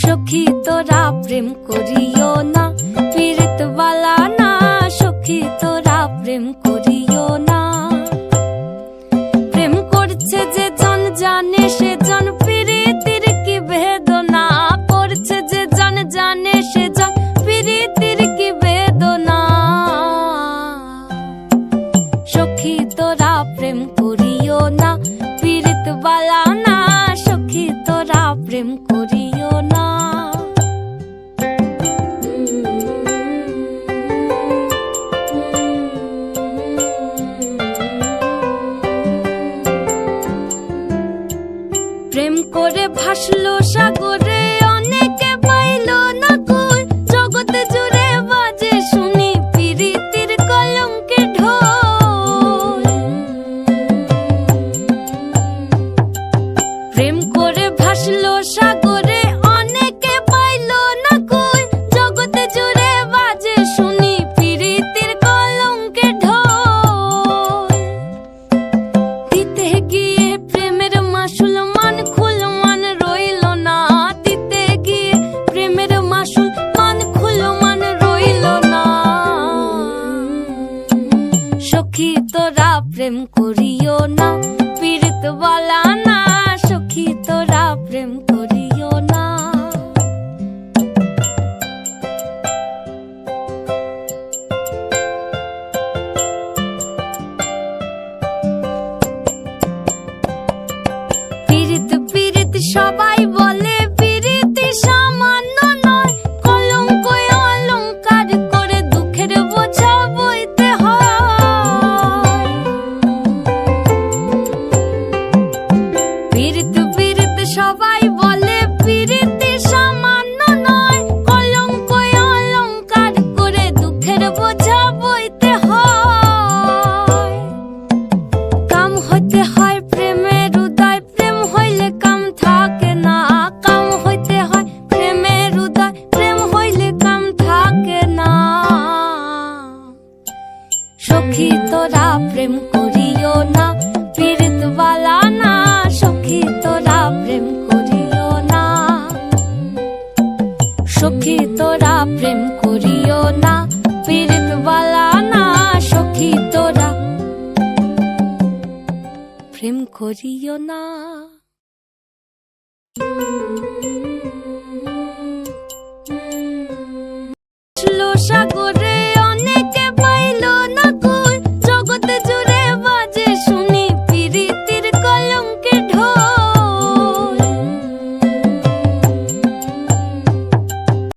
সখী তোরা প্রেম করিও না, পীড়িত বালা না। সখী তোরা প্রেম করিও না। প্রেম করছে যে জন জানে সে জন, পীড়িতির কি বেদনা। পড়ছে যে জন জানে সে জন, পীড়িতির কি বেদনা। সখী তোরা প্রেম করিও না, পীড়িত বালা না। সখী তোরা প্রেম করিও না। প্রেম করে ভাসলো সাগরে, অনেকে পাইল না কই। জগতে জুড়ে বাজে শুনি পীড়িতির কলঙ্কের ঢোল। প্রেম করে ভাসলো সাগরে, অনেকে পাইল না কই। জগতে জুড়ে বাজে শুনি পীড়িতির কলঙ্কের ঢোল। দিতে গিয়ে প্রেমের মাসুল মান খুল মান রইল না। দিতে গিয়ে প্রেমের মাসুল মান খুল মান রইল না। সখী তোরা প্রেম করিও না, পীড়িত বালা না। সখী তোরা প্রেম করিও না। পীড়িত পীড়িত সবাই বলে, পীড়িতি সামান্য নয়। কলঙ্ক অলঙ্কার করে দুঃখের বোঝা বইতে হয়। পীড়িত পীড়িত সবাই বলে, পীড়িতি সামান্য নয়। কলঙ্ক অলঙ্কার করে দুঃখের বোঝা বইতে হয়। কাম হইতে হয় প্রেমের উদয়, প্রেম হইলে কাম থাকে না। কাম হইতে হয় প্রেমের উদয়, প্রেম হইলে কাম থাকে না। সখী তোরা প্রেম করিও না, পীড়িত বালা না। সখী তোরা প্রেম করিও না। সখী তোরা প্রেম করিও না, পীড়িত বালা না। সখী তোরা প্রেম করিও না।